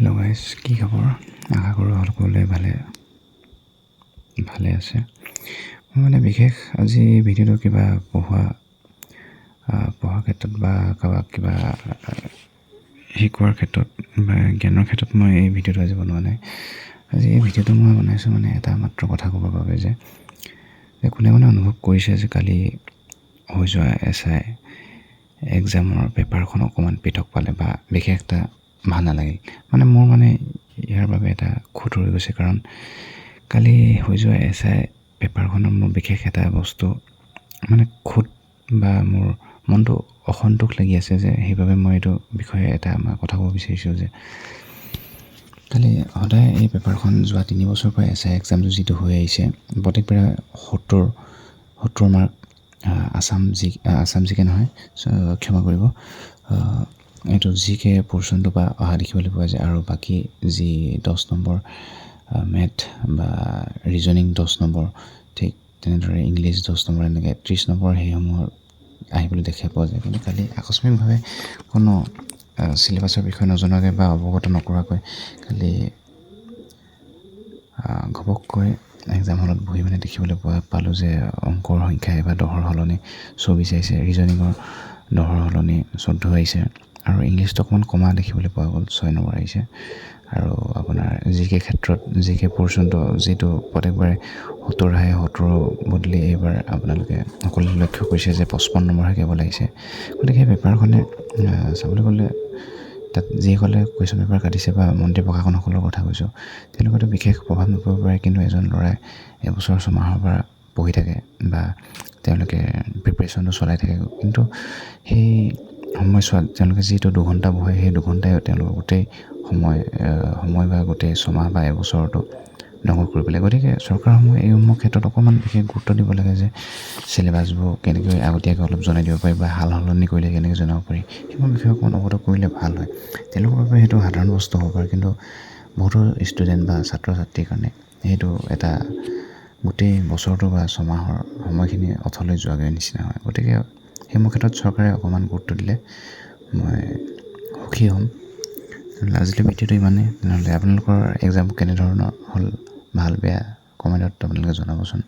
Hello' guys, কি খবৰ? আশা কৰোঁ সকলোৱে ভালে আছে। মই বিশেষ আজি ভিডিঅ'টো কিবা পঢ়াৰ ক্ষেত্ৰত বা কাৰোবাক কিবা শিকোৱাৰ ক্ষেত্ৰত বা জ্ঞানৰ ক্ষেত্ৰত মই এই ভিডিঅ'টো আজি বনোৱা নাই। আজি এই ভিডিঅ'টো মই বনাইছোঁ এটা মাত্ৰ কথা ক'বৰ বাবে যে কোনে অনুভৱ কৰিছে যে কালি হৈ যোৱা SI এক্সামৰ পেপাৰখন অকণমান পৃথক পালে বা বিশেষ এটা ভাল নালাগিল। মোৰ ইয়াৰ বাবে এটা খুঁত ৰৈ গৈছে, কাৰণ কালি হৈ যোৱা SI পেপাৰখনৰ মোৰ বিশেষ এটা বস্তু খুঁত বা মোৰ মনটো অসন্তোষ লাগি আছে যে সেইবাবে মই এইটো বিষয়ে মই কথা ক'ব বিচাৰিছোঁ যে কালি সদায় এই পেপাৰখন যোৱা 3 বছৰৰ পৰা SI এক্সামটো যিটো হৈ আহিছে, প্ৰত্যেকবাৰে 70 মাৰ্ক আছাম জিকে নহয়, ক্ষমা কৰিব, এইটো GK পৰ্চনটো বা অহা দেখিবলৈ পোৱা যায়। আৰু বাকী যি 10 নম্বৰ মেথ বা ৰিজনিং 10 নম্বৰ, ঠিক তেনেদৰে ইংলিছ 10 নম্বৰ, এনেকৈ 30 নম্বৰ সেইসমূহৰ আহিবলৈ দেখা পোৱা যায়। কিন্তু কালি আকস্মিকভাৱে কোনো চিলেবাছৰ বিষয়ে নজনোৱাকৈ বা অৱগত নকৰাকৈ কালি ঘপককৈ এক্সাম হলত বহি দেখিবলৈ পালোঁ যে অংকৰ সংখ্যা এবাৰ 10ৰ সলনি 24 আহিছে, ৰিজনিঙৰ 10ৰ সলনি 14 আহিছে, আৰু ইংলিছটো অকণমান কমা দেখিবলৈ পোৱা গ'ল, 6 নম্বৰ আহিছে। আৰু আপোনাৰ GK ক্ষেত্ৰত GK পৰ্চনটো যিটো প্ৰত্যেকবাৰে 70 আহে, 70 বদলি এইবাৰ আপোনালোকে সকলোৱে লক্ষ্য কৰিছে যে 55 নম্বৰহে কেৱল আহিছে। গতিকে সেই পেপাৰখনে চাবলৈ গ'লে তাত যিসকলে কুৱেশ্যন পেপাৰ কাটিছে বা মন্ত্ৰী প্ৰশাসনসকলৰ কথা কৈছোঁ, তেওঁলোকেতো বিশেষ প্ৰভাৱ নপৰিব পাৰে, কিন্তু এজন ল'ৰাই এবছৰ 6 মাহৰ পৰা পঢ়ি থাকে বা তেওঁলোকে প্ৰিপেৰেশ্যনটো চলাই থাকে, কিন্তু সেই সময়ছোৱাত তেওঁলোকে যিটো 2 ঘণ্টা বহে, সেই 2 ঘণ্টাই তেওঁলোকৰ গোটেই সময় বা গোটেই 6 মাহ বা এবছৰটো নকল কৰি পেলাই। গতিকে চৰকাৰসমূহে এইসমূহ ক্ষেত্ৰত অকণমান বিশেষ গুৰুত্ব দিব লাগে যে চিলেবাছবোৰ কেনেকৈ আগতীয়াকৈ অলপ জনাই দিব পাৰি বা সলনি কৰিলে কেনেকৈ জনাব পাৰি, সেইবোৰ বিষয়ে অকণমান অৱগত কৰিলে ভাল হয়। তেওঁলোকৰ বাবে সেইটো সাধাৰণ বস্তু হ'ব পাৰে, কিন্তু বহুতো ষ্টুডেণ্ট বা ছাত্ৰ ছাত্ৰীৰ কাৰণে সেইটো এটা গোটেই বছৰটো বা 6 মাহৰ সময়খিনি অথলৈ যোৱাগৈ নিচিনা হয়। গতিকে সেইসমূহ ক্ষেত্ৰত চৰকাৰে অকণমান গুৰুত্ব দিলে মই সুখী হ'ম। আজিলৈ ভিডিঅ'টো ইমানেই। তেনেহ'লে আপোনালোকৰ এক্সাম কেনেধৰণৰ হ'ল, ভাল বেয়া কমেণ্টত আপোনালোকে জনাবচোন।